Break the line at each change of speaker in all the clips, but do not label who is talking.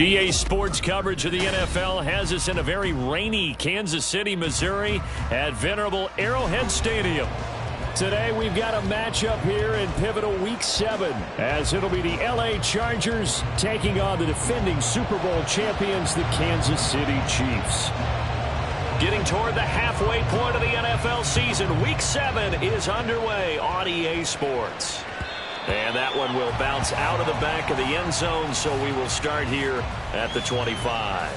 EA Sports coverage of the NFL has us in a very rainy Kansas City, Missouri at venerable Arrowhead Stadium. Today we've got a matchup here in pivotal Week 7 as it'll be the LA Chargers taking on the defending Super Bowl champions, the Kansas City Chiefs. Getting toward the halfway point of the NFL season, Week 7 is underway on EA Sports. And that one will bounce out of the back of the end zone, so we will start here at the 25.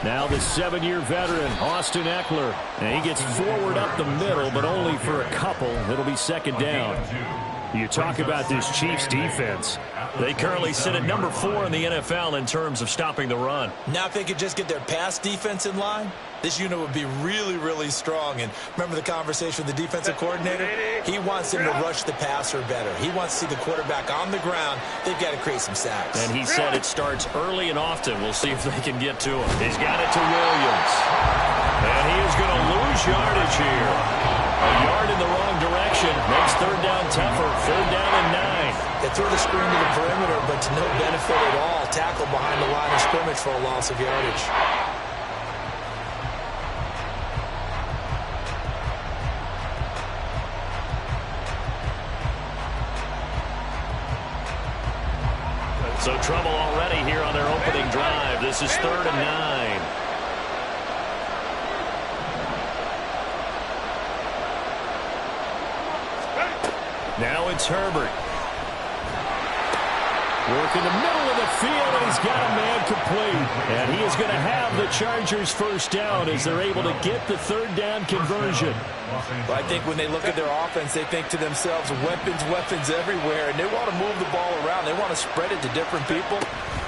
Now the 7-year veteran, Austin Ekeler. And he gets forward up the middle, but only for a couple. It'll be second down. You talk about this Chiefs defense. They currently sit at number 4 in the NFL in terms of stopping the run.
Now if they could just get their pass defense in line, this unit would be really, really strong. And remember the conversation with the defensive coordinator? He wants him to rush the passer better. He wants to see the quarterback on the ground. They've got to create some sacks.
And he said it starts early and often. We'll see if they can get to him. He's got it to Williams. And he is going to lose yardage here. A yard in the wrong direction makes third down tougher. Third down and 9.
They throw the screen to the perimeter, but to no benefit at all. Tackle behind the line of scrimmage for a loss of yardage.
So trouble already here on their opening drive. This is third and 9. Now it's Herbert. Work in the middle of the field, and he's got a man complete. And he is going to have the Chargers first down as they're able to get the third down conversion.
Well, I think when they look at their offense, they think to themselves, weapons everywhere, and they want to move the ball around. They want to spread it to different people.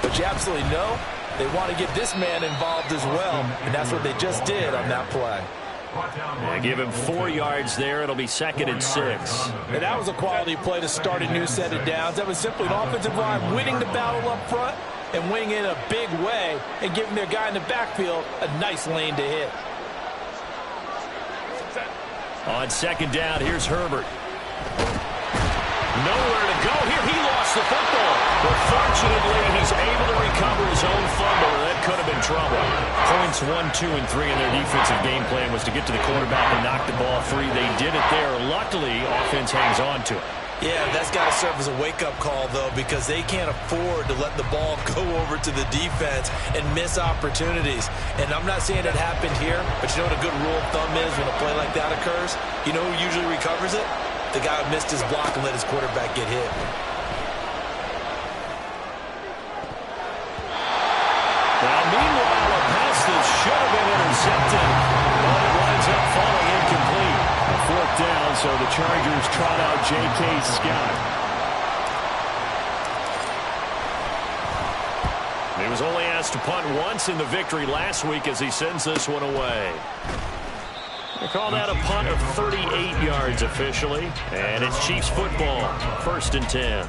But you absolutely know they want to get this man involved as well, and that's what they just did on that play.
And give him 4 yards there. It'll be second and 6.
And that was a quality play to start a new set of downs. That was simply an offensive line winning the battle up front and winning it a big way and giving their guy in the backfield a nice lane to hit.
On second down, here's Herbert. Nowhere to go here. He lost the football. But fortunately, he's able to recover his own fumble. That could have been trouble. Points 1, 2, and 3 in their defensive game plan was to get to the quarterback and knock the ball free. They did it there. Luckily, offense hangs on to it. Yeah, that's got to serve as a wake-up call, though, because they can't afford to let the ball go over to the defense and miss opportunities. And I'm not saying it happened here, but you know what a good rule of thumb is when a play like that occurs? You know who usually recovers it? The guy who missed his block and let his quarterback get hit. Now, meanwhile, a pass that should have been intercepted, but it winds up falling incomplete. A fourth down, so the Chargers trot out J.K. Scott. He was only asked to punt once in the victory last week as he sends this one away. They call that a punt of 38 yards officially, and it's Chiefs football, first and 10.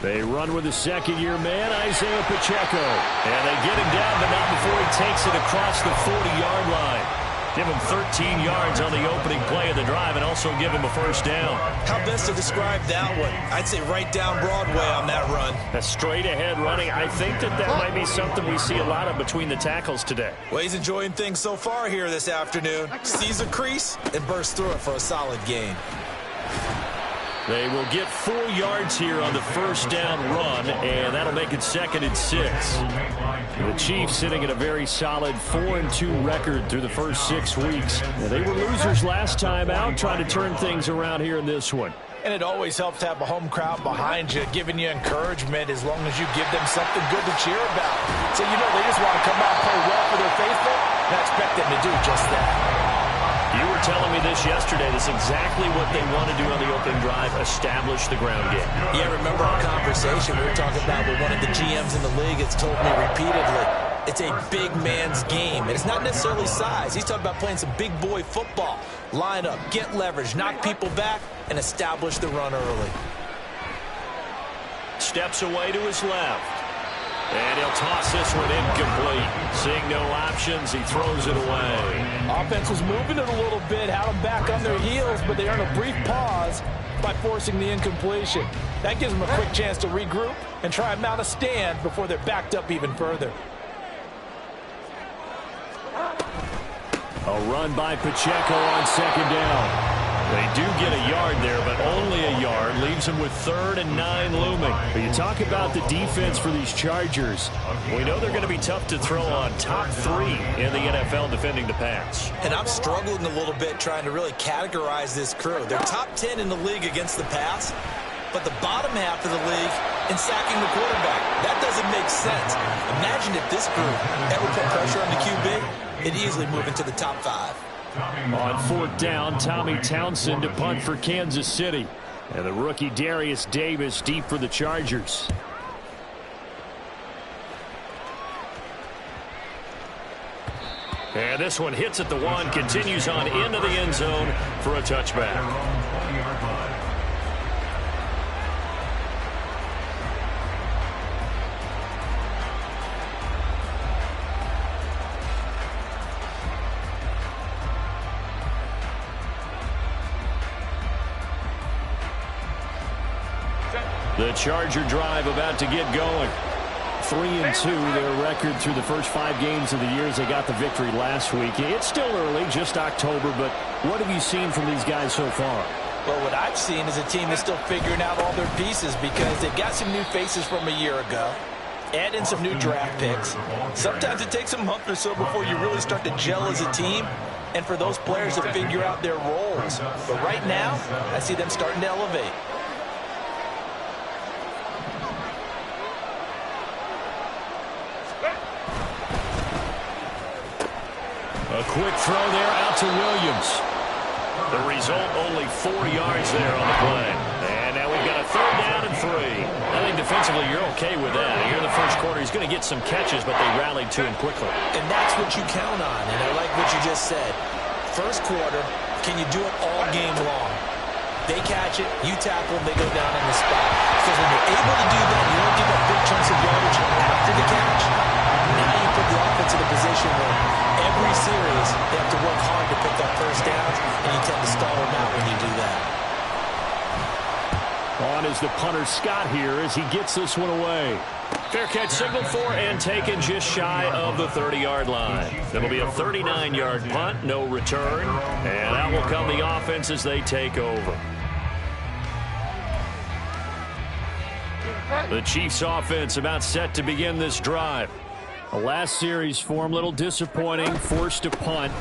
They run with the second-year man, Isaiah Pacheco. And they get him down, but not before he takes it across the 40-yard line. Give him 13 yards on the opening play of the drive and also give him a first down. How best to describe that one? I'd say right down Broadway on that run. A straight-ahead running. I think that might be something we see a lot of between the tackles today. Well, he's enjoying things so far here this afternoon. Sees a crease and bursts through it for a solid gain. They will get 4 yards here on the first down run, and that'll make it second and 6. The Chiefs sitting at a very solid 4-2 record through the first 6 weeks. They were losers last time out, trying to turn things around here in this one.
And it always helps to have a home crowd behind you, giving you encouragement as long as you give them something good to cheer about. So, they just want to come out and play well for their faithful, and I expect them to do just that.
You were telling me this yesterday. That's exactly what they want to do on the opening drive, establish the ground game.
Yeah, remember our conversation we were talking about with one of the GMs in the league has told me repeatedly, it's a big man's game. And it's not necessarily size. He's talking about playing some big boy football. Line up, get leverage, knock people back, and establish the run early.
Steps away to his left. And he'll toss this one incomplete. Seeing no options, he throws it away.
Offense was moving it a little bit, had them back on their heels, but they earned a brief pause by forcing the incompletion. That gives them a quick chance to regroup and try and mount a stand before they're backed up even further.
A run by Pacheco on second down. They do get a yard there, but only a yard. Leaves them with 3rd and 9 looming. But you talk about the defense for these Chargers. We know they're going to be tough to throw on. Top 3 in the NFL defending the pass.
And I'm struggling a little bit trying to really categorize this crew. They're top 10 in the league against the pass, but the bottom half of the league in sacking the quarterback. That doesn't make sense. Imagine if this group ever put pressure on the QB, it'd easily move into the top 5.
On 4th down, Tommy Townsend to punt for Kansas City. And the rookie Darius Davis deep for the Chargers. And this one hits at the 1, continues on into the end zone for a touchback. The Charger drive about to get going. 3-2, their record through the first 5 games of the year as they got the victory last week. It's still early, just October, but what have you seen from these guys so far?
Well, what I've seen is a team that's still figuring out all their pieces because they've got some new faces from a year ago. Add in some new draft picks. Sometimes it takes a month or so before you really start to gel as a team and for those players to figure out their roles. But right now, I see them starting to elevate.
A quick throw there out to Williams. The result, only 4 yards there on the play. And now we've got a 3rd down and 3. I think defensively you're okay with that. Here in the first quarter, he's going to get some catches, but they rallied to him quickly.
And that's what you count on, and I like what you just said. First quarter, can you do it all game long? They catch it, you tackle them, they go down on the spot. Because when you're able to do that, you don't give up big chunks of yardage after the catch. Now you put the offense in a position where every series they have to work hard to pick up first downs, and you tend to stall them out when you do that.
On is the punter Scott here as he gets this one away. Fair catch signaled for and taken just shy of the 30-yard line. That'll be a 39-yard punt, no return. And out will come the offense as they take over. The Chiefs offense about set to begin this drive. The last series for them, a little disappointing, forced to punt.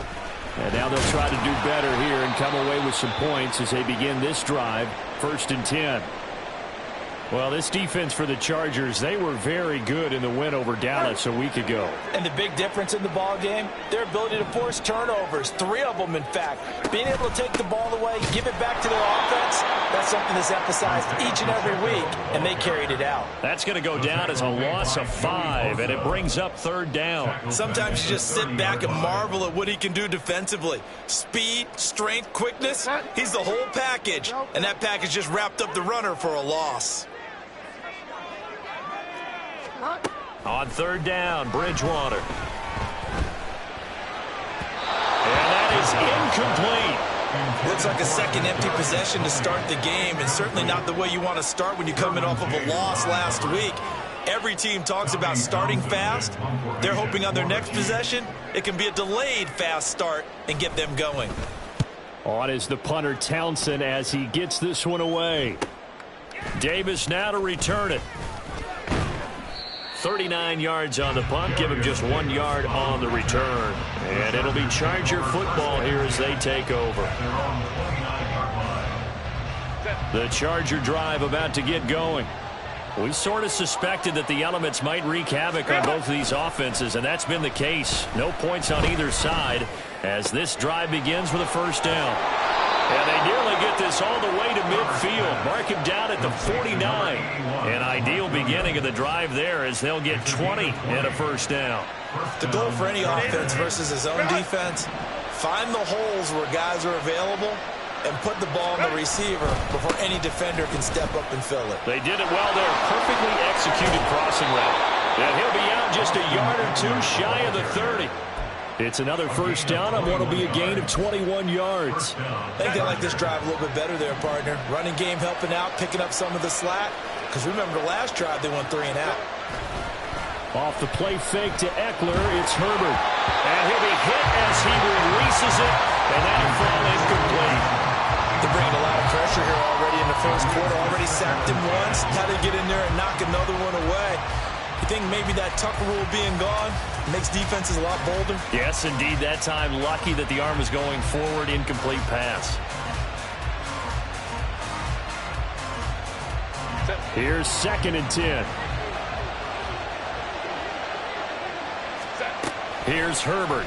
And now they'll try to do better here and come away with some points as they begin this drive, 1st and 10. Well, this defense for the Chargers, they were very good in the win over Dallas a week ago.
And the big difference in the ball game, their ability to force turnovers, 3 of them in fact. Being able to take the ball away, give it back to their offense, that's something that's emphasized each and every week, and they carried it out.
That's going to go down as a loss of 5, and it brings up 3rd down.
Sometimes you just sit back and marvel at what he can do defensively. Speed, strength, quickness, he's the whole package, and that package just wrapped up the runner for a loss.
On 3rd down, Bridgewater. And that is incomplete.
Looks like a second empty possession to start the game, and certainly not the way you want to start when you're coming off of a loss last week. Every team talks about starting fast. They're hoping on their next possession, it can be a delayed fast start and get them going.
On is the punter Townsend as he gets this one away. Davis now to return it. 39 yards on the punt, give him just 1 yard on the return. And it'll be Charger football here as they take over. The Charger drive about to get going. We sort of suspected that the elements might wreak havoc on both of these offenses, and that's been the case. No points on either side as this drive begins with a first down. And they nearly get this all the way to midfield. Mark him down at the 49. An ideal beginning of the drive there as they'll get 20 and a first down.
The goal for any offense versus his own defense, find the holes where guys are available and put the ball on the receiver before any defender can step up and fill it.
They did it well there. Perfectly executed crossing route. And he'll be out just a yard or two shy of the 30. It's another first down on what will be a gain of 21 yards.
I think they like this drive a little bit better there, partner. Running game helping out, picking up some of the slack. Because remember the last drive, they went 3 and out.
Off the play fake to Eckler, it's Herbert. And he'll be hit as he releases it, and that'll fall incomplete.
They're bringing a lot of pressure here already in the first quarter. Already sacked him once. How to get in there and knock another one away. You think maybe that Tucker rule being gone makes defenses a lot bolder?
Yes, indeed. That time, lucky that the arm was going forward, incomplete pass. Here's 2nd and 10. Here's Herbert.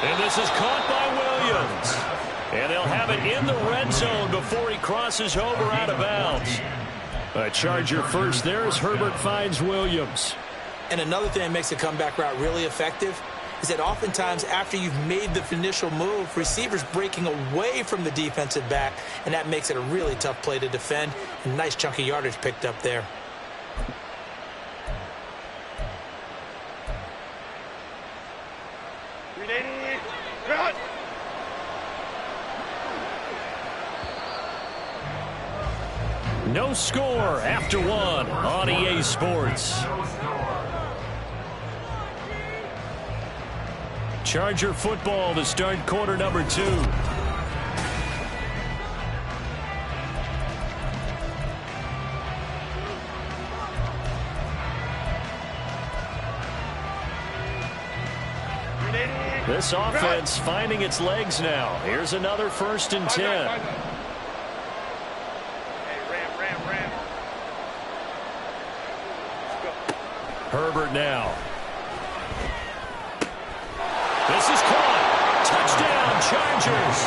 And this is caught by Williams. And they'll have it in the red zone before he crosses over out of bounds. A Charger first there as Herbert finds Williams.
And another thing that makes a comeback route really effective is that oftentimes after you've made the initial move, receivers breaking away from the defensive back, and that makes it a really tough play to defend. A nice chunk of yardage picked up there.
No score after 1 on EA Sports. Charger football to start quarter number 2. This offense finding its legs now. Here's another 1st and 10. Herbert now. This is caught. Touchdown, Chargers.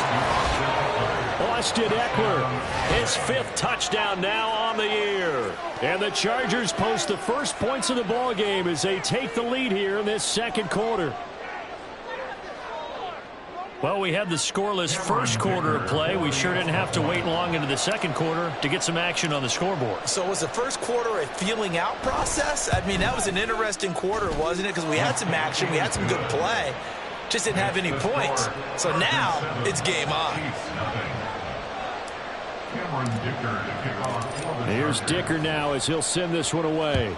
Austin Eckler, his 5th touchdown now on the year. And the Chargers post the first points of the ball game as they take the lead here in this 2nd quarter. Well, we had the scoreless first quarter of play. We sure didn't have to wait long into the 2nd quarter to get some action on the scoreboard.
So was the first quarter a feeling out process? I mean, that was an interesting quarter, wasn't it? Because we had some action, we had some good play, just didn't have any points. So now it's game on.
Here's Dicker now as he'll send this one away.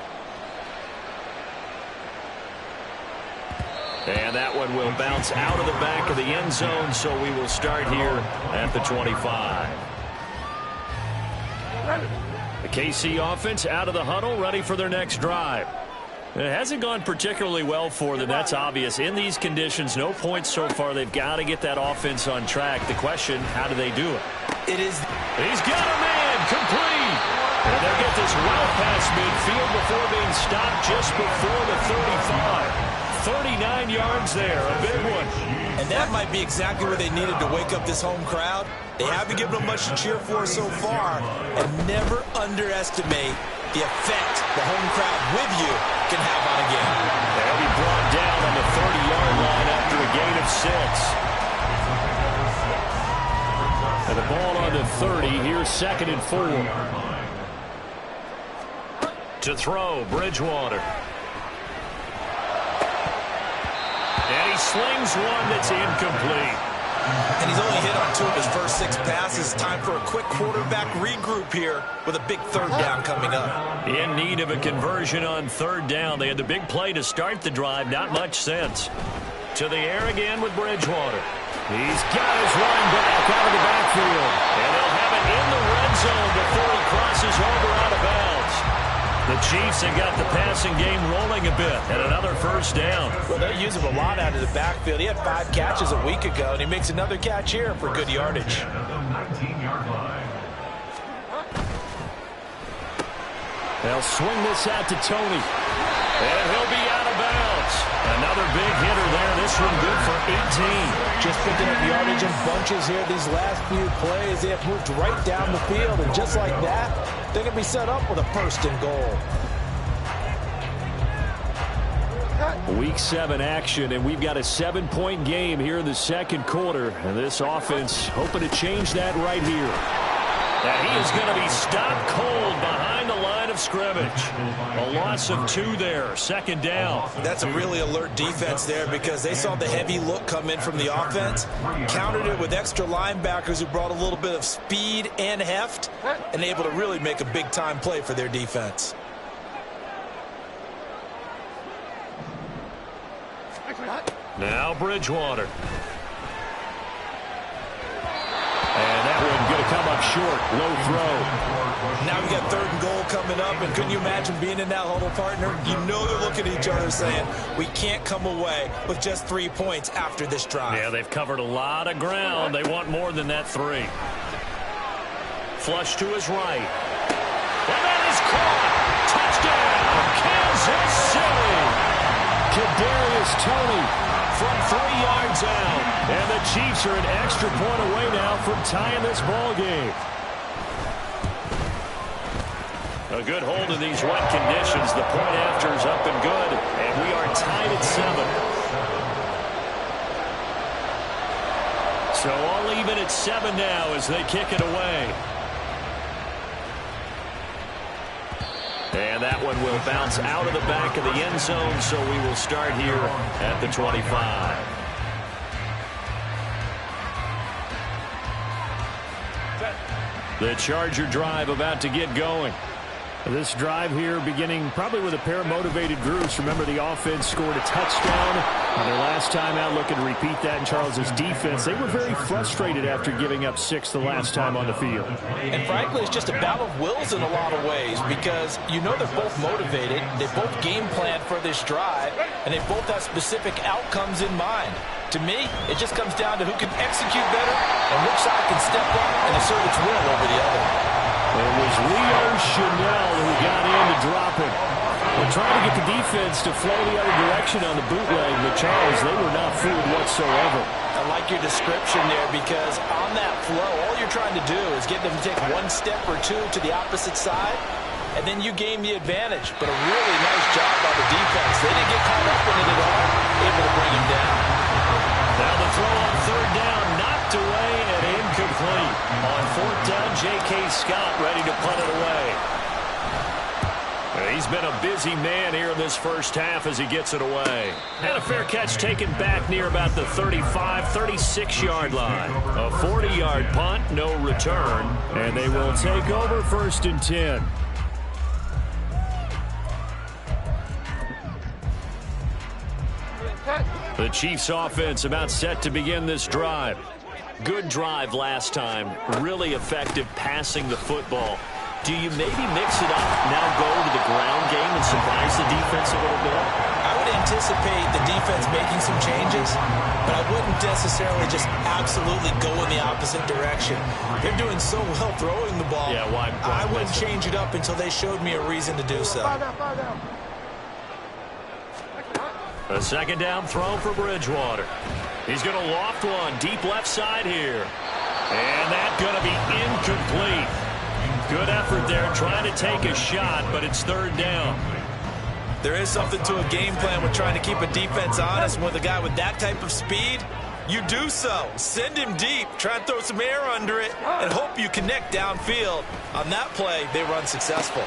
And that one will bounce out of the back of the end zone, so we will start here at the 25. The KC offense out of the huddle, ready for their next drive. It hasn't gone particularly well for them, that's obvious. In these conditions, no points so far. They've got to get that offense on track. The question, how do they do it? He's got a man, complete. And they'll get this well past midfield before being stopped just before the 35. 39 yards there, a big one.
And that might be exactly where they needed to wake up this home crowd. They haven't given them much to cheer for so far, and never underestimate the effect the home crowd with you can have on a game.
They'll be brought down on the 30-yard line after a gain of 6. And the ball on the 30, here's 2nd and 4. To throw, Bridgewater. And he slings one that's incomplete.
And he's only hit on 2 of his first 6 passes. Time for a quick quarterback regroup here with a big 3rd down coming up.
In need of a conversion on 3rd down. They had the big play to start the drive. Not much sense. To the air again with Bridgewater. He's got his running back out of the backfield. And they'll have it in the red zone before he crosses over out of bounds. The Chiefs have got the passing game rolling a bit, and another first down.
Well, they use him a lot out of the backfield. He had 5 catches a week ago, and he makes another catch here for good yardage.
They'll swing this out to Tony. And he'll be out of bounds. Another big hitter there. This one good for 18.
Just picking up yardage in bunches here. These last few plays, they have moved right down the field. And just like that, they're going to be set up with a first and goal.
Week 7 action, and we've got a 7-point game here in the second quarter. And this offense hoping to change that right here. And he is going to be stopped cold behind the line of scrimmage. A loss of 2 there, second down.
That's a really alert defense there because they saw the heavy look come in from the offense, countered it with extra linebackers who brought a little bit of speed and heft, and able to really make a big-time play for their defense.
Now Bridgewater. And that one going to come up short. Low throw.
Now we got 3rd and goal coming up, and couldn't you imagine being in that huddle, partner? You know they're looking at each other saying, we can't come away with just 3 points after this drive.
Yeah, they've covered a lot of ground. They want more than that 3. Flush to his right. And that is caught. Touchdown, Kansas City. Kadarius Toney from 3 yards out. And the Chiefs are an extra point away now from tying this ball game. A good hold in these wet conditions. The point after is up and good. And we are tied at 7. So all even at 7 now as they kick it away. And that one will bounce out of the back of the end zone, so we will start here at the 25. The Charger drive about to get going. This drive here beginning probably with a pair of motivated groups. Remember, the offense scored a touchdown. And their last time out, looking to repeat that in Charles's defense. They were very frustrated after giving up 6 the last time on the field.
And frankly, it's just a battle of wills in a lot of ways because you know they're both motivated. They both game planned for this drive, and they both have specific outcomes in mind. To me, it just comes down to who can execute better and which side can step up and assert its will over the other.
It was Leo Chanel who got in to drop it. They're trying to get the defense to flow the other direction on the bootleg, but Charles, they were not fooled whatsoever.
I like your description there because on that flow, all you're trying to do is get them to take 1 step or 2 to the opposite side, and then you gain the advantage. But a really nice job by the defense. They didn't get caught up in it at all, able to bring him down.
Now the throw on 3rd down, knocked away and incomplete. On 4th down, J.K. Scott ready to punt it away. He's been a busy man here in this first half as he gets it away. And a fair catch taken back near about the 35, 36-yard line. A 40-yard punt, no return. And they will take over 1st and 10. The Chiefs offense about set to begin this drive. Good drive last time. Really effective passing the football. Do you maybe mix it up, now go to the ground game and surprise the defense a little bit?
I would anticipate the defense making some changes, but I wouldn't necessarily just absolutely go in the opposite direction. They're doing so well throwing the ball.
Yeah, why
I wouldn't change it up until they showed me a reason to do so.
A 2nd down throw for Bridgewater. He's going to loft one deep left side here. And that's going to be incomplete. Good effort there trying to take a shot, but it's 3rd down.
There is something to a game plan with trying to keep a defense honest. With a guy with that type of speed, you do so. Send him deep, try and throw some air under it, and hope you connect downfield. On that play, they were unsuccessful.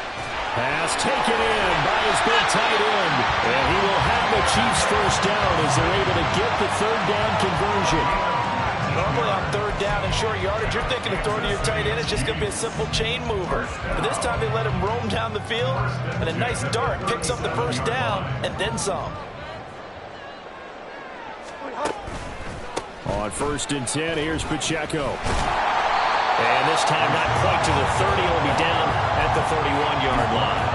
Pass taken in by his big tight end. And he will have the Chiefs 1st down as they're able to get the 3rd down conversion.
Normally on 3rd down and short yardage, you're thinking of throwing to your tight end. It's just going to be a simple chain mover. But this time they let him roam down the field, and a nice dart picks up the 1st down and then some.
On 1st and 10, here's Pacheco. And this time not quite to the 30. He'll be down at the 31-yard line.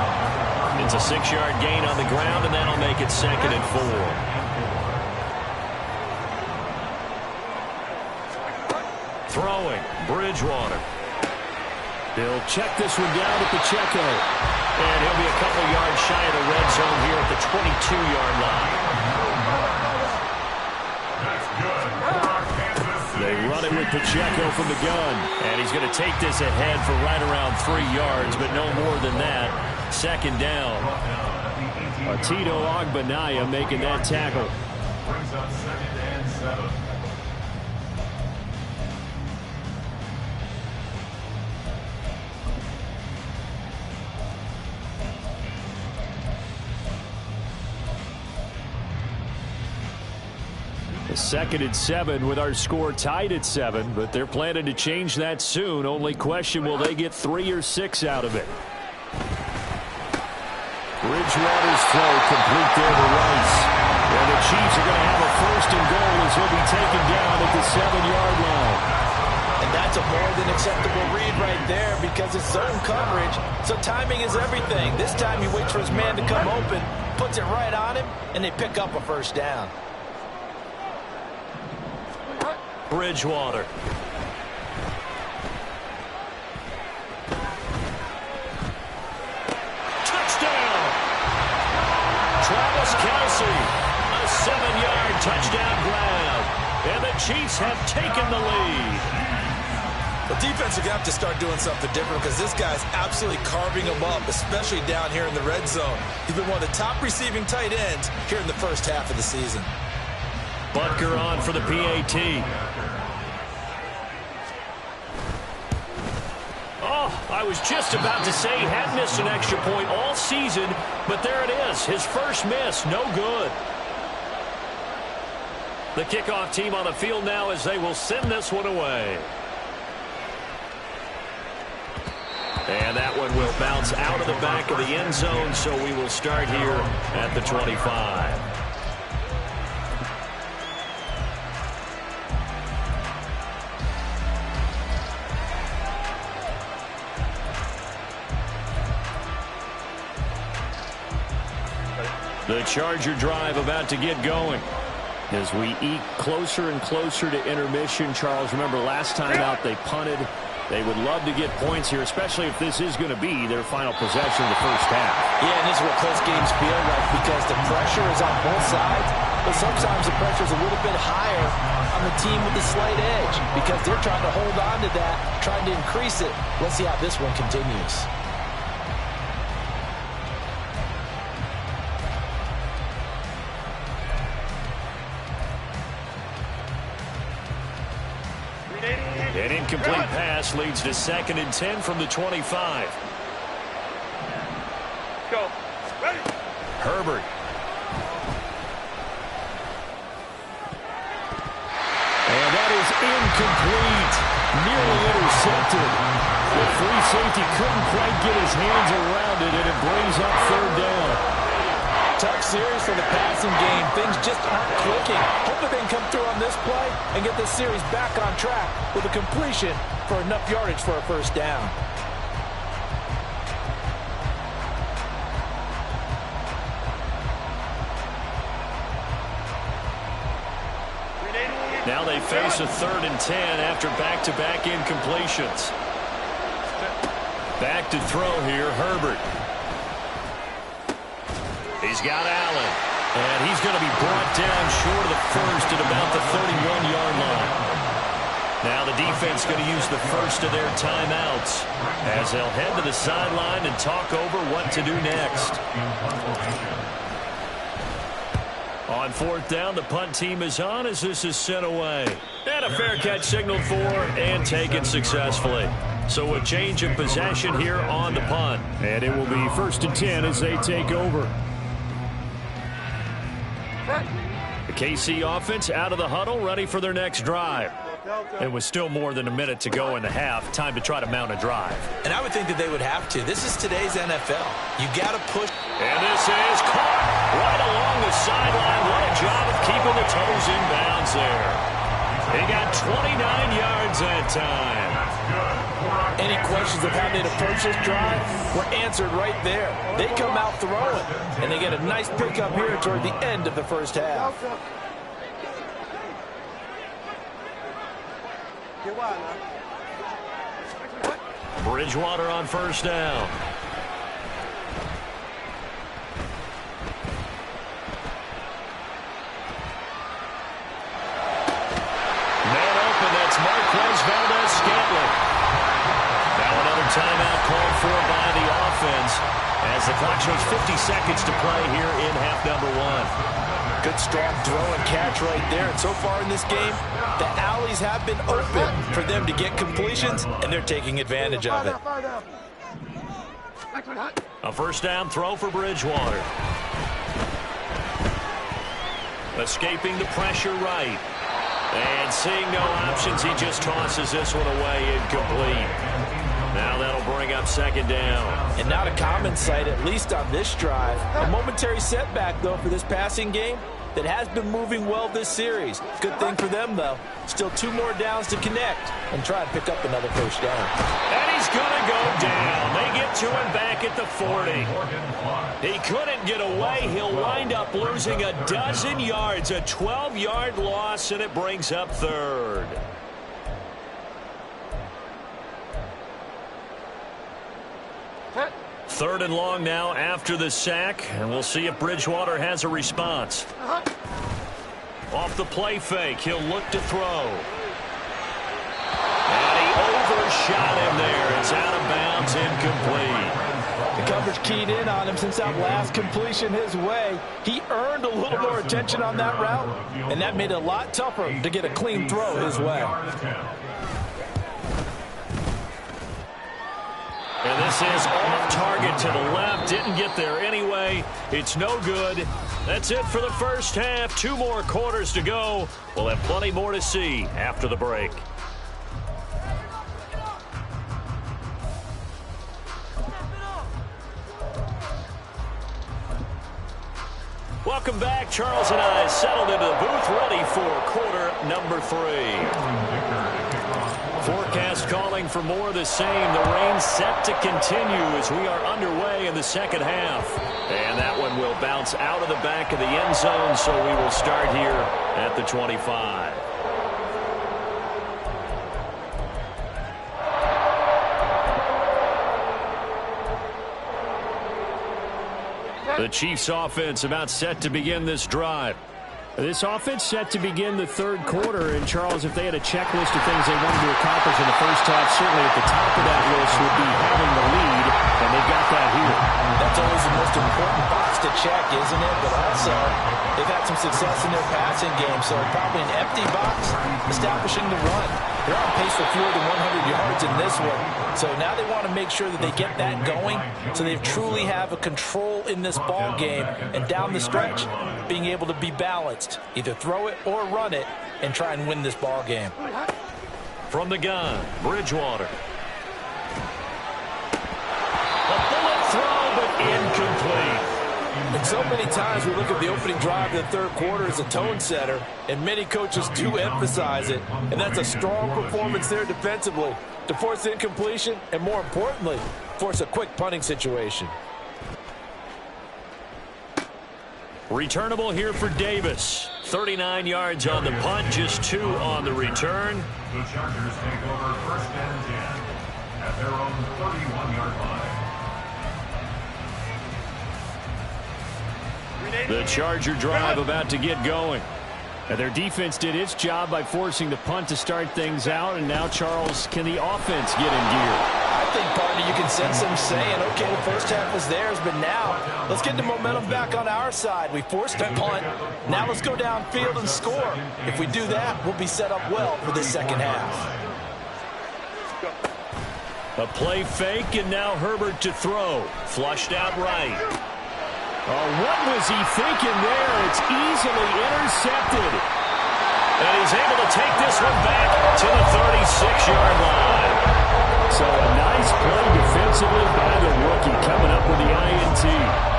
It's a 6-yard gain on the ground, and that'll make it 2nd and 4. Throwing, Bridgewater. He'll check this one down to Pacheco. And he'll be a couple yards shy of the red zone here at the 22-yard line. They run it with Pacheco from the gun. And he's going to take this ahead for right around 3 yards, but no more than that. 2nd down. Tito Ogbonnaya making that tackle.
Brings up 2nd and 7.
The 2nd and 7 with our score tied at 7, but they're planning to change that soon. Only question, will they get 3 or 6 out of it? Bridgewater's throw complete there to Rice. And the Chiefs are going to have a 1st and goal as he'll be taken down at the 7-yard line.
And that's a more than acceptable read right there because it's zone coverage, so timing is everything. This time he waits for his man to come open, puts it right on him, and they pick up a 1st down.
Bridgewater. Touchdown! Travis Kelce, a 7-yard touchdown grab. And the Chiefs have taken the lead.
The defense are going to have to start doing something different because this guy's absolutely carving them up, especially down here in the red zone. He's been one of the top receiving tight ends here in the first half of the season.
Butker on for the PAT. Oh, I was just about to say he had missed an extra point all season, but there it is. His first miss, no good. The kickoff team on the field now as they will send this one away. And that one will bounce out of the back of the end zone, so we will start here at the 25. The Charger drive about to get going. As we eke closer and closer to intermission, Charles, remember last time out they punted. They would love to get points here, especially if this is going to be their final possession of the first half.
Yeah, and this is what close games feel like because the pressure is on both sides, but sometimes the pressure is a little bit higher on the team with the slight edge because they're trying to hold on to that, trying to increase it. Let's see how this one continues.
An incomplete pass leads to 2nd and 10 from the 25.
Go. Ready.
Herbert. And that is incomplete. Nearly intercepted. The free safety couldn't quite get his hands around it, and it brings up 3rd down.
Tough series for the passing game. Things just aren't clicking. Hopefully they can come through on this play and get this series back on track with a completion for enough yardage for a 1st down.
Now they face a 3rd and 10 after back-to-back incompletions. Back to throw here, Herbert. He's got Allen, and he's going to be brought down short of the 1st at about the 31-yard line. Now the defense going to use the first of their timeouts as they'll head to the sideline and talk over what to do next. On 4th down, the punt team is on as this is sent away. And a fair catch signaled for and taken successfully. So a change of possession here on the punt. And it will be 1st and 10 as they take over. The KC offense out of the huddle, ready for their next drive. It was still more than a minute to go in the half. Time to try to mount a drive.
And I would think that they would have to. This is today's NFL. You got to push.
And this is caught right along the sideline. What a job of keeping the toes in bounds there. He got 29 yards that time.
Any questions of how they'd approach this drive were answered right there. They come out throwing, and they get a nice pickup here toward the end of the first half.
Bridgewater on first down. Man open, that's Marquez Valdes-Scantling. Now another timeout called for by the offense as the clock shows 50 seconds to play here in half number one.
Good strong throw and catch right there. And so far in this game, the alleys have been open for them to get completions, and they're taking advantage of it.
A first down throw for Bridgewater. Escaping the pressure right. And seeing no options, he just tosses this one away incomplete. Now that'll bring up second down.
And not a common sight, at least on this drive. A momentary setback, though, for this passing game that has been moving well this series. Good thing for them, though. Still 2 more downs to connect and try and pick up another first down.
And he's going to go down. They get to him back at the 40. He couldn't get away. He'll wind up losing a dozen yards, a 12-yard loss, and it brings up third. Third and long now after the sack, and we'll see if Bridgewater has a response. Off the play fake, he'll look to throw. And he overshot him there. It's out of bounds, incomplete.
The coverage keyed in on him since that last completion his way. He earned a little more attention on that route, and that made it a lot tougher to get a clean throw his way.
And this is off target to the left. Didn't get there anyway. It's no good. That's it for the first half. 2 more quarters to go. We'll have plenty more to see after the break. Welcome back. Charles and I settled into the booth, ready for quarter number 3. Forecast calling for more of the same. The rain set to continue as we are underway in the second half. And that one will bounce out of the back of the end zone, so we will start here at the 25. The Chiefs offense about set to begin this drive.
This offense set to begin the third quarter, and Charles, if they had a checklist of things they wanted to accomplish in the first half, certainly at the top of that list would be having the lead, and they've got that here.
That's always the most important box to check, isn't it? But also, they've had some success in their passing game, so probably an empty box, establishing the run. They're on pace for fewer than 100 yards in this one, so now they want to make sure that they get that going so they truly have a control in this ball game, and down the stretch, being able to be balanced. Either throw it or run it and try and win this ball game.
From the gun, Bridgewater. A bullet throw, but incomplete.
And so many times we look at the opening drive of the third quarter as a tone setter, and many coaches do emphasize it, and that's a strong performance there defensively to force incompletion and, more importantly, force a quick punting situation.
Returnable here for Davis. 39 yards on the punt, just 2 on the return.
The Chargers take over first and 10 at their own 31-yard line.
The Charger drive about to get going.
And their defense did its job by forcing the punt to start things out, and now, Charles, can the offense get in gear?
I think, partner, you can sense them saying, okay, the first half was theirs, but now let's get the momentum back on our side. We forced a punt. Now let's go downfield and score. If we do that, we'll be set up well for this second half.
A play fake, and now Herbert to throw. Flushed out right.
Oh, what was he thinking there? It's easily intercepted.
And he's able to take this one back to the 36-yard line.
So a nice play defensively by the rookie, coming up with the INT.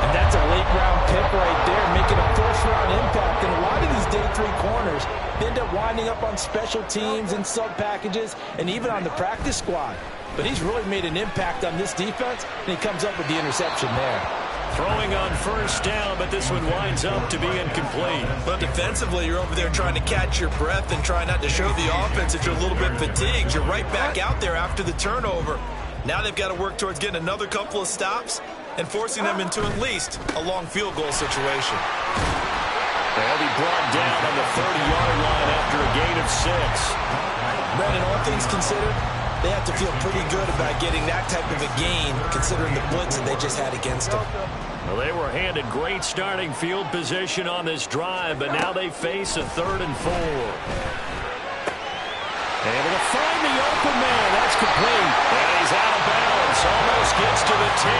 And that's a late-round pick right there, making a first-round impact. And a lot of these day 3 corners end up winding up on special teams and sub packages and even on the practice squad. But he's really made an impact on this defense, and he comes up with the interception there.
Throwing on first down, but this one winds up to be incomplete.
But defensively, you're over there trying to catch your breath and try not to show the offense that you're a little bit fatigued. You're right back out there after the turnover. Now they've got to work towards getting another couple of stops and forcing them into at least a long field goal situation.
They'll be brought down on the 30-yard line after a gain of 6.
Brandon, all things considered, they have to feel pretty good about getting that type of a gain considering the blitz that they just had against them.
Well, they were handed great starting field position on this drive, but now they face a 3rd and 4. Able to find the open man. That's complete. And he's out of bounds. Almost gets to the 10.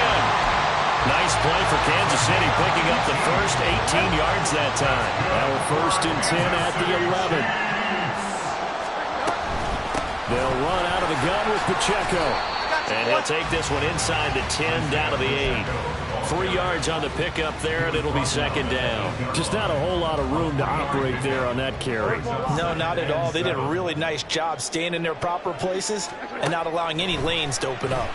Nice play for Kansas City, picking up the first 18 yards that time. Now a 1st and 10 at the 11. They'll run out of the gun with Pacheco. And he'll take this one inside the 10 down to the 8. 3 yards on the pickup there, and it'll be 2nd down.
Just not a whole lot of room to operate there on that carry.
No, not at all. They did a really nice job staying in their proper places and not allowing any lanes to open up.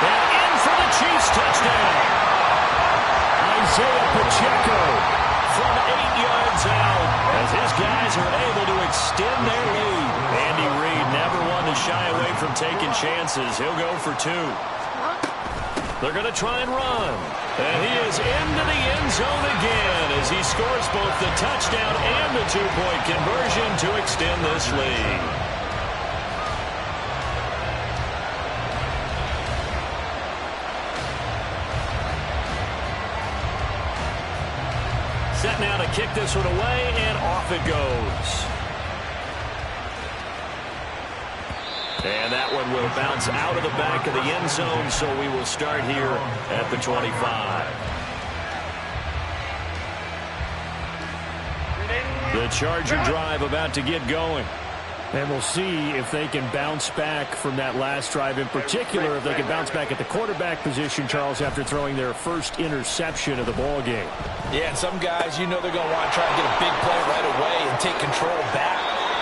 And in for the Chiefs touchdown. Isaiah Pacheco from 8 yards out as his guys are able to extend their lead. Andy Reid never one to shy away from taking chances. He'll go for 2. They're going to try and run. And he is into the end zone again as he scores both the touchdown and the 2-point conversion to extend this lead. Set now to kick this one away, and off it goes. And that one will bounce out of the back of the end zone, so we will start here at the 25. The Charger drive about to get going.
And we'll see if they can bounce back from that last drive. In particular, if they can bounce back at the quarterback position, Charles, after throwing their first interception of the ball game.
Yeah, and some guys, you know they're going to want to try and get a big play right away and take control back.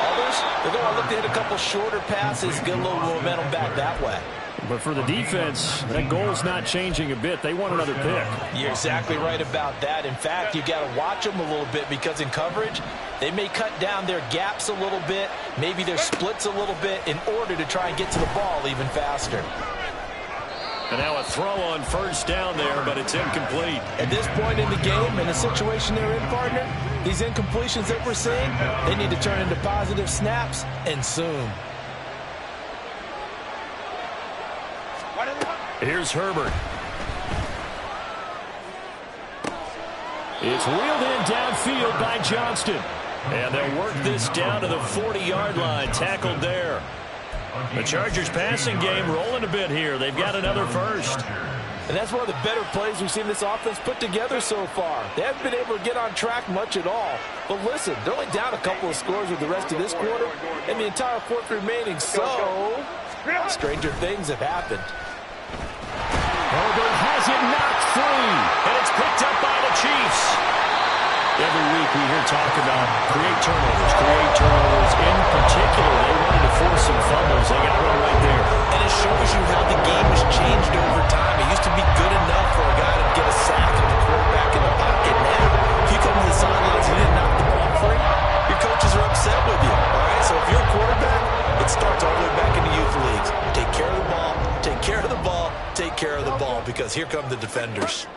Others, they're going to look to hit a couple shorter passes, get a little momentum back that way.
But for the defense, that goal's not changing a bit. They want another pick.
You're exactly right about that. In fact, you got to watch them a little bit because in coverage, they may cut down their gaps a little bit, maybe their splits a little bit in order to try and get to the ball even faster.
And now a throw on first down there, but it's incomplete.
At this point in the game, in the situation they're in, partner, these incompletions that we're seeing, they need to turn into positive snaps, and soon.
Here's Herbert. It's wheeled in downfield by Johnston. And they'll work this down to the 40-yard line. Tackled there. The Chargers passing game rolling a bit here. They've got another first.
And that's one of the better plays we've seen this offense put together so far. They haven't been able to get on track much at all. But listen, they're only down a couple of scores with the rest of this quarter and the entire fourth remaining. So, stranger things have happened.
Herbert has it knocked free, and it's picked up by the Chiefs. Every week we hear talk about create turnovers. In particular, they wanted to force some fumbles. They got one right there.
And it shows you how the game has changed over time. It used to be good enough for a guy to get a sack and the quarterback in the pocket. Now, if you come to the sidelines and you didn't knock the ball free, your coaches are upset with you. All right, so if you're a quarterback, it starts all the way back in the youth leagues. Take care of the ball, take care of the ball, take care of the ball, because here come the defenders.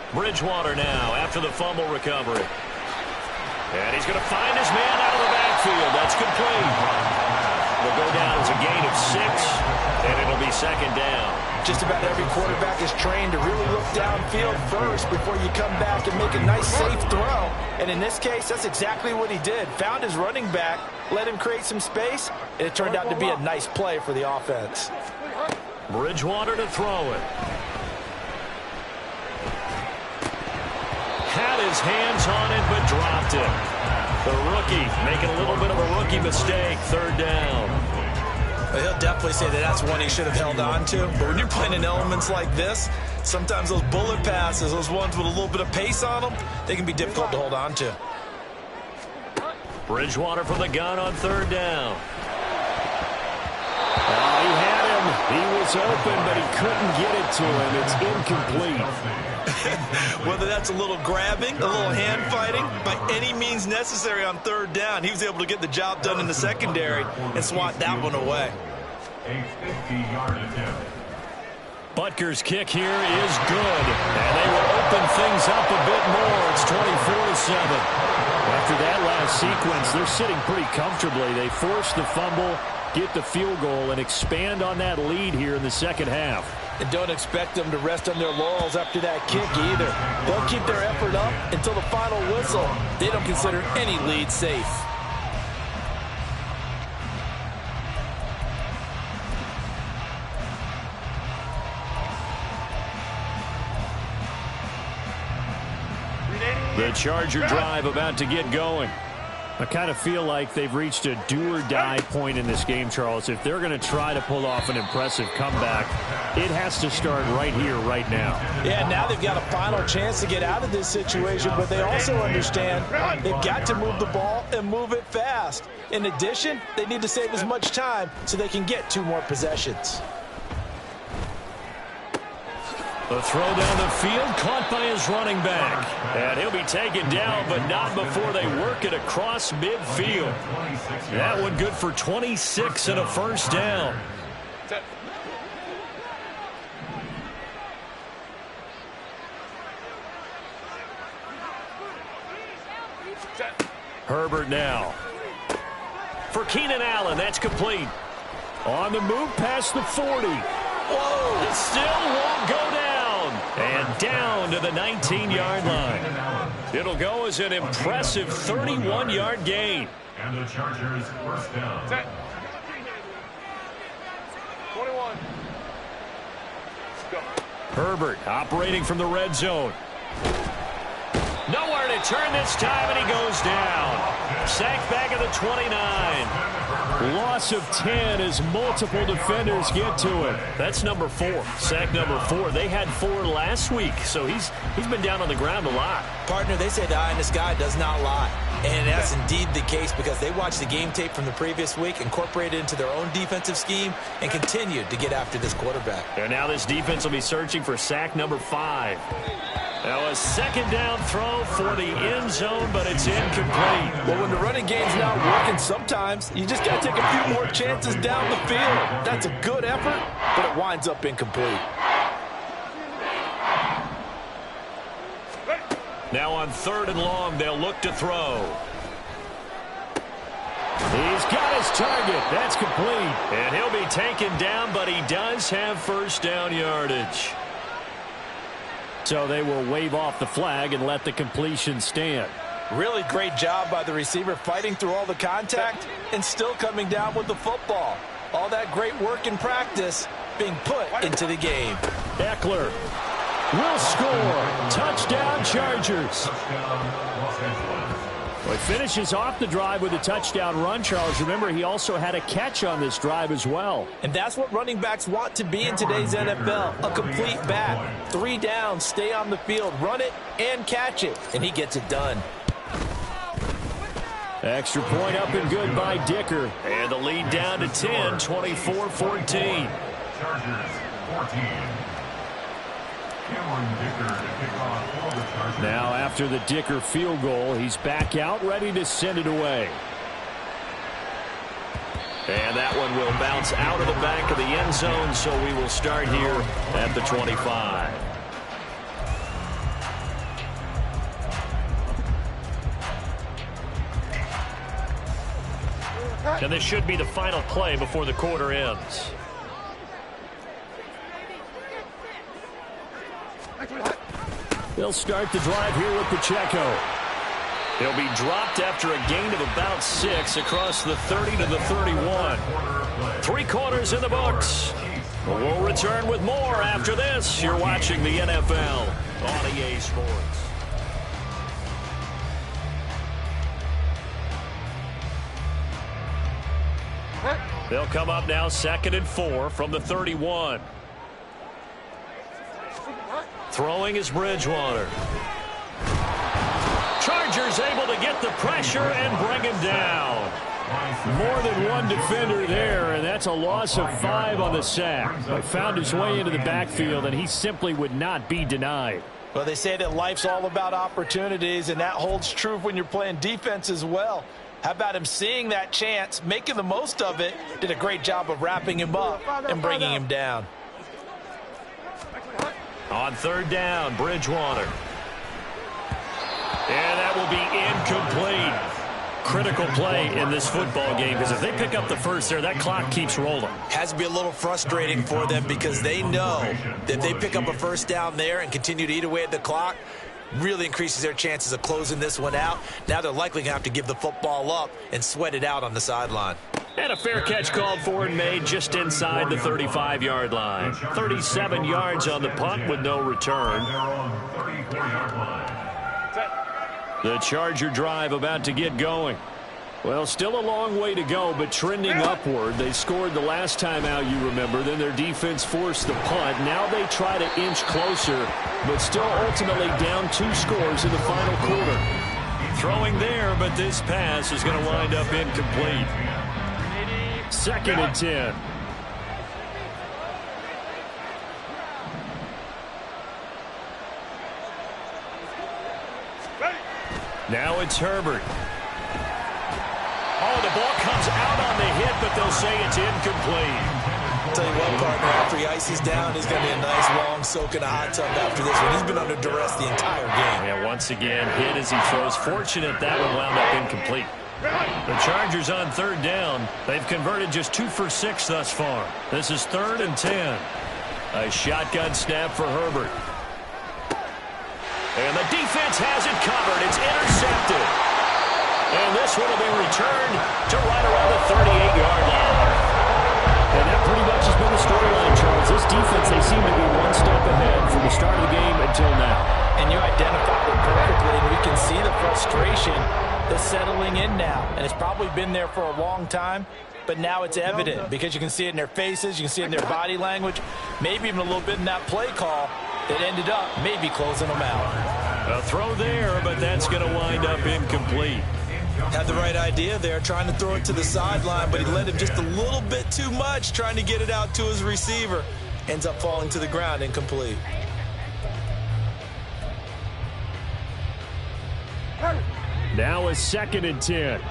Bridgewater now after the fumble recovery. And he's going to find his man out of the backfield. That's complete. Will go down as a gain of 6, and it'll be 2nd down.
Just about every quarterback is trained to really look downfield first before you come back and make a nice, safe throw. And in this case, that's exactly what he did. Found his running back, let him create some space, and it turned out to be a nice play for the offense.
Bridgewater to throw it. Had his hands on it, but dropped it. The rookie making a little bit of a rookie mistake. 3rd down.
Well, he'll definitely say that that's one he should have held on to. But when you're playing in elements like this, sometimes those bullet passes, those ones with a little bit of pace on them, they can be difficult to hold on to.
Bridgewater from the gun on third down.
Oh, he had him. He was open, but he couldn't get it to him. It's incomplete.
Whether that's a little grabbing, a little hand fighting, by any means necessary on third down, he was able to get the job done in the secondary and swat that one away.
A 50-yard attempt.
Butker's kick here is good, and they will open things up a bit more. It's 24-7. After that last sequence, they're sitting pretty comfortably. They force the fumble, get the field goal, and expand on that lead here in the second half.
And don't expect them to rest on their laurels after that kick either. They'll keep their effort up until the final whistle. They don't consider any lead safe.
The Charger drive about to get going.
I kind of feel like they've reached a do-or-die point in this game, Charles. If they're going to try to pull off an impressive comeback, it has to start right here, right now.
Yeah, now they've got a final chance to get out of this situation, but they also understand they've got to move the ball and move it fast. In addition, they need to save as much time so they can get 2 more possessions.
The throw down the field, caught by his running back. And he'll be taken down, but not before they work it across midfield. That one good for 26 and a first down. Herbert now. For Keenan Allen, that's complete. On the move past the 40. Whoa, it still won't go down. And down to the 19-yard line. It'll go as an impressive 31-yard gain.
And the Chargers first down.
21. Go.
Herbert operating from the red zone. Nowhere to turn this time, and he goes down. Sacked back at the 29. Loss of 10 as multiple defenders get to it. That's number 4. Sack number 4. They had 4 last week, so he's been down on the ground a lot.
Partner, they say the eye in the sky does not lie. And that's indeed the case because they watched the game tape from the previous week, incorporated it into their own defensive scheme, and continued to get after this quarterback.
And now this defense will be searching for sack number 5. Now a second down throw for the end zone, but it's incomplete.
Well, when the running game's not working, sometimes you just got to take a few more chances down the field. That's a good effort, but it winds up incomplete.
Now on 3rd and long, they'll look to throw. He's got his target. That's complete. And he'll be taken down, but he does have first down yardage. So they will wave off the flag and let the completion stand.
Really great job by the receiver fighting through all the contact and still coming down with the football. All that great work in practice being put into the game.
Eckler will score. Touchdown, Chargers. Well, he finishes off the drive with a touchdown run, Charles. Remember, he also had a catch on this drive as well.
And that's what running backs want to be in today's NFL, a complete back. 3 downs, stay on the field, run it, and catch it. And he gets it done.
Extra point up and good by Dicker.
And the lead down to 10, 24-14.
Chargers 14. Cameron Dicker to kick off for the Chargers.
Now after the Dicker field goal, he's back out, ready to send it away.
And that one will bounce out of the back of the end zone, so we will start here at the 25. And this should be the final play before the quarter ends.
They'll start the drive here with Pacheco.
He'll be dropped after a gain of about 6 across the 30 to the 31. 3 quarters in the books. We'll return with more after this. You're watching the NFL on EA Sports. They'll come up now 2nd and 4 from the 31. Throwing is Bridgewater. Chargers able to get the pressure and bring him down.
More than one defender there, and that's a loss of 5 on the sack. But found his way into the backfield, and he simply would not be denied.
Well, they say that life's all about opportunities, and that holds true when you're playing defense as well. How about him seeing that chance, making the most of it, did a great job of wrapping him up and bringing him down.
On third down, Bridgewater. And that will be incomplete. Critical play in this football game, because if they pick up the first there, that clock keeps rolling.
Has to be a little frustrating for them because they know that if they pick up a first down there and continue to eat away at the clock, really increases their chances of closing this one out. Now they're likely going to have to give the football up and sweat it out on the sideline.
And a fair catch called for and made just inside the 35-yard line. 37 yards on the punt with no return. The Charger drive about to get going. Well, still a long way to go, but trending upward. They scored the last time out, you remember. Then their defense forced the punt. Now they try to inch closer, but still ultimately down 2 scores in the final quarter. Throwing there, but this pass is going to wind up incomplete. 2nd and 10. Now it's Herbert. Oh, the ball comes out on the hit, but they'll say it's incomplete.
I'll tell you what, partner, after he ices down, he's going to be a nice, long soak in a hot tub after this one. He's been under duress the entire game.
Yeah, once again, hit as he throws. Fortunate that one wound up incomplete. The Chargers on third down. They've converted just 2 for 6 thus far. This is 3rd and 10. A shotgun snap for Herbert. And the defense has it covered. It's intercepted. And this one will be returned to right around the 38-yard line. And that pretty much has been the storyline, Charles. This defense, they seem to be one step ahead from the start of the game until now.
And you identified it perfectly, and we can see the frustration that's settling in now. And it's probably been there for a long time, but now it's evident because you can see it in their faces, you can see it in their body language, maybe even a little bit in that play call that ended up maybe closing them out.
A throw there, but that's going to wind up incomplete.
Had the right idea there, trying to throw it to the sideline, but he let him just a little bit too much, trying to get it out to his receiver. Ends up falling to the ground, incomplete.
Now a 2nd and 10.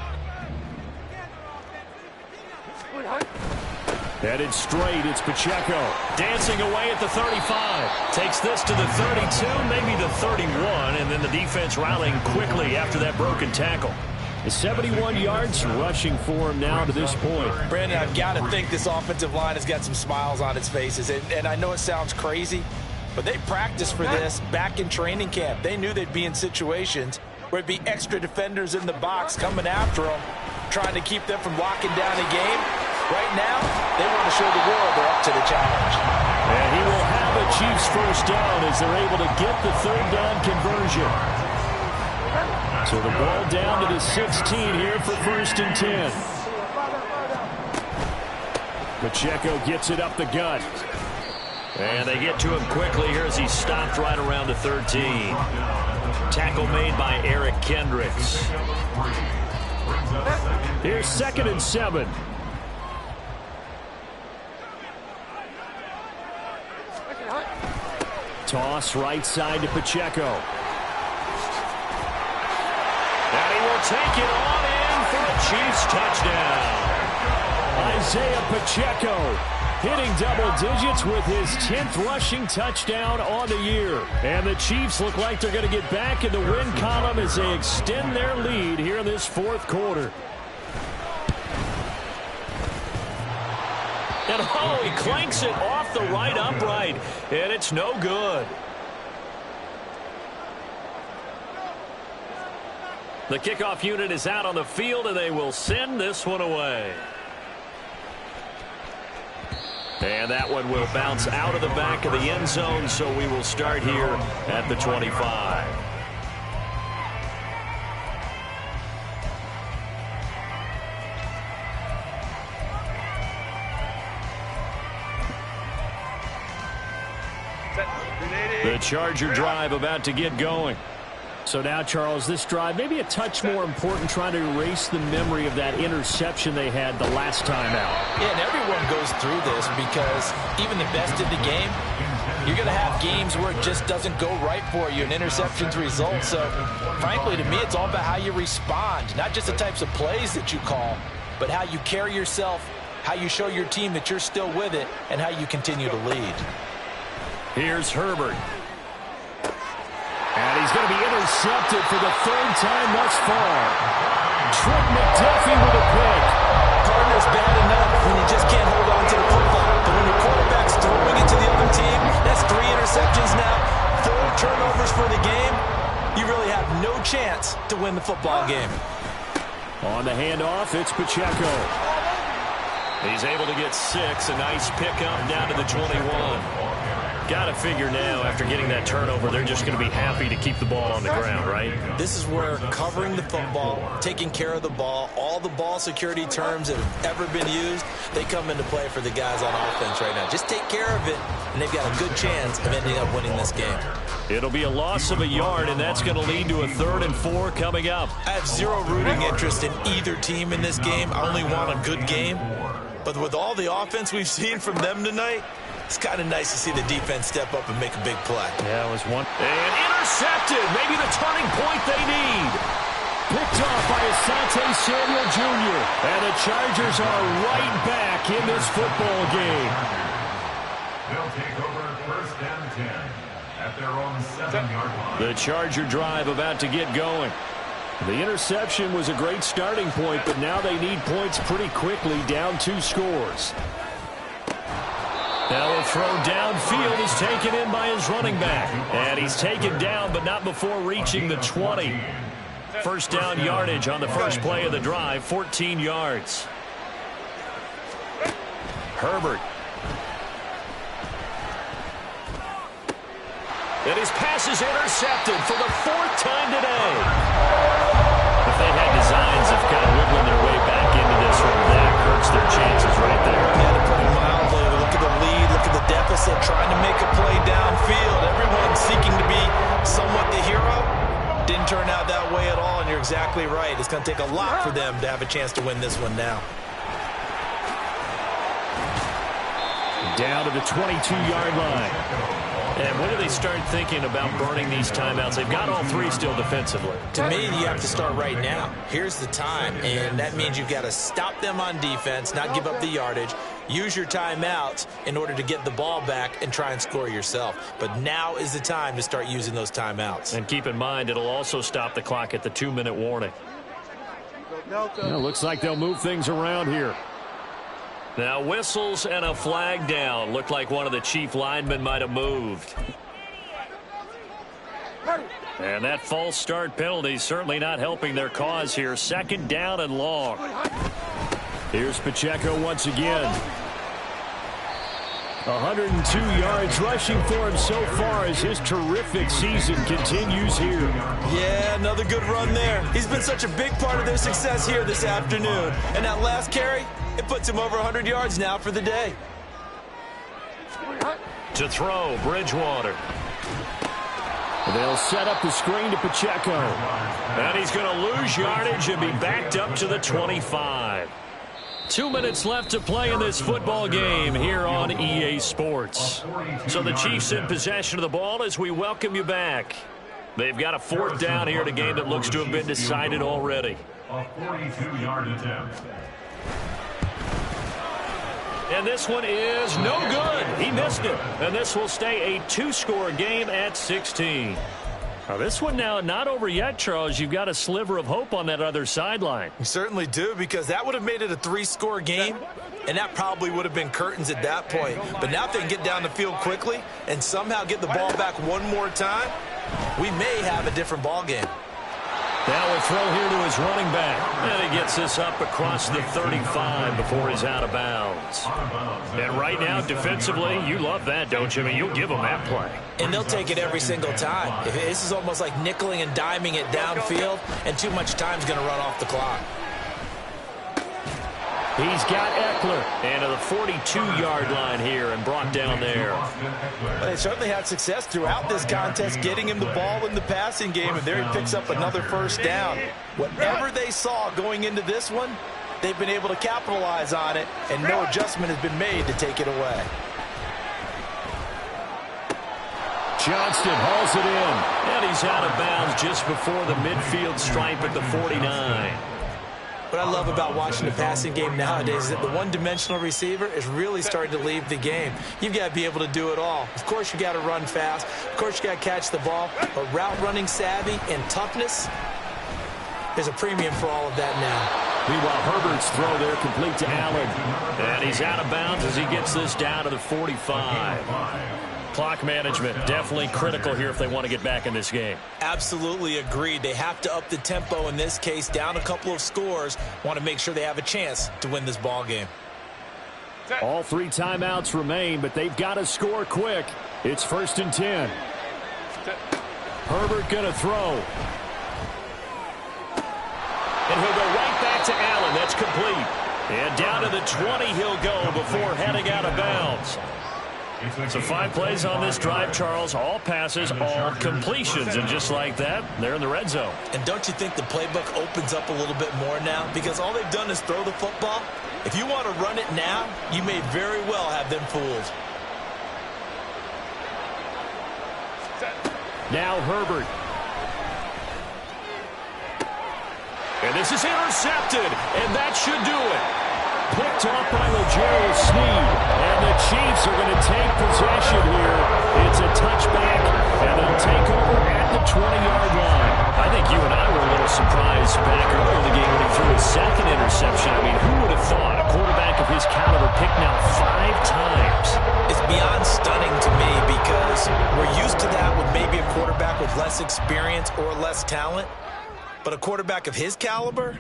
Headed straight, it's Pacheco.
Dancing away at the 35. Takes this to the 32, maybe the 31, and then the defense rallying quickly after that broken tackle.
71 yards rushing for him now to this point.
Brandon, I've got to think this offensive line has got some smiles on its faces. And I know it sounds crazy, but they practiced for this back in training camp. They knew they'd be in situations where it'd be extra defenders in the box coming after them, trying to keep them from locking down a game. Right now, they want to show the world they're up to the challenge.
And he will have a Chiefs first down as they're able to get the 3rd down conversion. So the ball down to the 16 here for 1st and 10. Pacheco gets it up the gut.
And they get to him quickly here as he stopped right around the 13. Tackle made by Eric Kendricks.
Here's 2nd and 7. Toss right side to Pacheco.
And he will take it on in for a Chiefs touchdown.
Isaiah Pacheco hitting double digits with his 10th rushing touchdown on the year. And the Chiefs look like they're going to get back in the win column as they extend their lead here in this 4th quarter.
And oh, he clanks it off the right upright, and it's no good. The kickoff unit is out on the field, and they will send this one away. And that one will bounce out of the back of the end zone, so we will start here at the 25. The Charger drive about to get going.
So now, Charles, this drive maybe a touch more important, trying to erase the memory of that interception they had the last time out.
Yeah, and everyone goes through this because even the best in the game, you're going to have games where it just doesn't go right for you, and interceptions result. So, frankly, to me, it's all about how you respond, not just the types of plays that you call, but how you carry yourself, how you show your team that you're still with it, and how you continue to lead.
Here's Herbert.
And he's going to be intercepted for the third time thus far. Trent McDuffie with a pick.
Gardner's bad enough when you just can't hold on to the football. But when your quarterback's throwing it to the other team, that's 3 interceptions now, 4 turnovers for the game. You really have no chance to win the football game.
On the handoff, it's Pacheco.
He's able to get 6. A nice pickup down to the 21. Got to figure now, after getting that turnover, they're just going to be happy to keep the ball on the ground, right?
This is where covering the football, taking care of the ball, all the ball security terms that have ever been used, they come into play for the guys on offense right now. Just take care of it, and they've got a good chance of ending up winning this game.
It'll be a loss of a yard, and that's going to lead to a 3rd and 4 coming up.
I have zero rooting interest in either team in this game. I only want a good game. But with all the offense we've seen from them tonight, it's kind of nice to see the defense step up and make a big play.
Yeah, it was one.
And intercepted. Maybe the turning point they need.
Picked off by Asante Samuel Jr. And the Chargers are right back in this football game.
They'll take over 1st and 10 at their own 7-yard line.
The Charger drive about to get going.
The interception was a great starting point, but now they need points pretty quickly, down 2 scores.
Now a throw downfield is taken in by his running back. And he's taken down, but not before reaching the 20. First down yardage on the first play of the drive, 14 yards. Herbert. And his pass is intercepted for the 4th time today. If they had designs of kind of wiggling their way back into this one, that hurts their chances right there.
Yeah, to put it mildly, look at the lead, look at the deficit, trying to make a play downfield. Everyone seeking to be somewhat the hero. Didn't turn out that way at all, and you're exactly right. It's going to take a lot for them to have a chance to win this one now.
Down to the 22-yard line.
And when do they start thinking about burning these timeouts? They've got all 3 still defensively.
To me, you have to start right now. Here's the time, and that means you've got to stop them on defense, not give up the yardage, use your timeouts in order to get the ball back and try and score yourself. But now is the time to start using those timeouts.
And keep in mind, it'll also stop the clock at the 2-minute warning.
Yeah, looks like they'll move things around here.
Now whistles and a flag down. Looked like one of the chief linemen might have moved. And that false start penalty certainly not helping their cause here. 2nd down and long.
Here's Pacheco once again. 102 yards rushing for him so far as his terrific season continues here.
Yeah, another good run there. He's been such a big part of their success here this afternoon. And that last carry, it puts him over 100 yards now for the day.
To throw, Bridgewater.
They'll set up the screen to Pacheco.
And he's going to lose yardage and be backed up to the 25. 2 minutes left to play in this football game here on EA Sports. So the Chiefs in possession of the ball as we welcome you back. They've got a 4th down here in a game that looks to have been decided already.
A 42-yard attempt.
And this one is no good. He missed it. And this will stay a 2-score game at 16.
Now this one now not over yet, Charles. You've got a sliver of hope on that other sideline.
You certainly do, because that would have made it a 3-score game, and that probably would have been curtains at that point. But now if they can get down the field quickly and somehow get the ball back one more time, we may have a different ball game.
Now a throw here to his running back. And he gets this up across the 35 before he's out of bounds. And right now, defensively, you love that, don't you? I mean, you'll give them that play.
And they'll take it every single time. This is almost like nickeling and diming it downfield, and too much time's going to run off the clock.
He's got Eckler into the 42-yard line here and brought down there.
Well, they certainly had success throughout this contest getting him the ball in the passing game, and there he picks up another first down. Whatever they saw going into this one, they've been able to capitalize on it, and no adjustment has been made to take it away.
Johnston hauls it in, and he's out of bounds just before the midfield stripe at the 49.
What I love about watching the passing game nowadays is that the one-dimensional receiver is really starting to leave the game. You've got to be able to do it all. Of course, you got to run fast. Of course, you got to catch the ball. But route running savvy and toughness, there's a premium for all of that now.
Meanwhile, Herbert's throw there complete to Allen. And he's out of bounds as he gets this down to the 45. Clock management definitely critical here if they want to get back in this game.
Absolutely agreed. They have to up the tempo in this case, down a couple of scores. Want to make sure they have a chance to win this ball game.
All 3 timeouts remain, but they've got to score quick. It's 1st and 10. Herbert going to throw. And he'll go right back to Allen. That's complete. And down to the 20 he'll go before heading out of bounds. So 5 plays on this drive, Charles. All passes, all completions. And just like that, they're in the red zone.
And don't you think the playbook opens up a little bit more now? Because all they've done is throw the football. If you want to run it now, you may very well have them fooled.
Now Herbert. And this is intercepted. And that should do it. Picked off by L'Jarius Sneed. And the Chiefs are going to take possession here. It's a touchback, and they'll take over at the 20-yard line. I think you and I were a little surprised back earlier in the game when he threw his 2nd interception. I mean, who would have thought a quarterback of his caliber picked now 5 times?
It's beyond stunning to me because we're used to that with maybe a quarterback with less experience or less talent. But a quarterback of his caliber,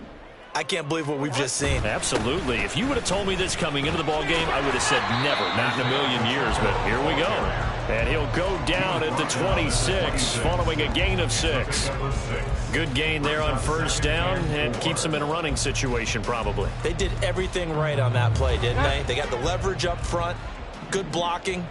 I can't believe what we've just seen.
Absolutely. If you would have told me this coming into the ball game, I would have said never, not in a million years. But here we go. And he'll go down at the 26 following a gain of 6. Good gain there on 1st down and keeps them in a running situation probably.
They did everything right on that play, didn't they? They got the leverage up front, good blocking,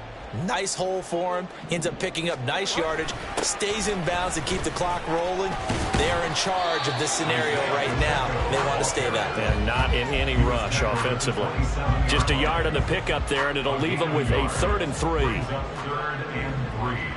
nice hole for him. He ends up picking up nice yardage, stays in bounds to keep the clock rolling. They are in charge of this scenario right now. They want to stay that way.
And not in any rush offensively. Just a yard on the pickup there, and it'll leave them with a 3rd and 3.
3rd and 3.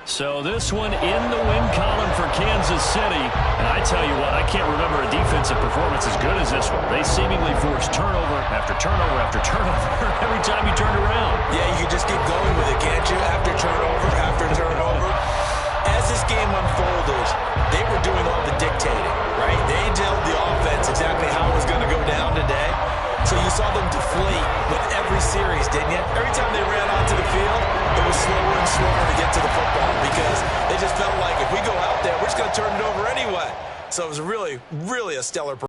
So this one in the win column for Kansas City. And I tell you what, I can't remember a defensive performance as good as this one. They seemingly forced turnover after turnover after turnover every time you turned around.
Yeah, you can just keep going with it, can't you? After turnover, after turnover. As this game unfolded, they were doing all the dictating, right? They told the offense exactly how it was going to go down today. So you saw them deflate with every series, didn't you? Every time they ran onto the field, it was slower and slower to get to the football because they just felt like if we go out there, we're just going to turn it over anyway. So it was really, really a stellar performance.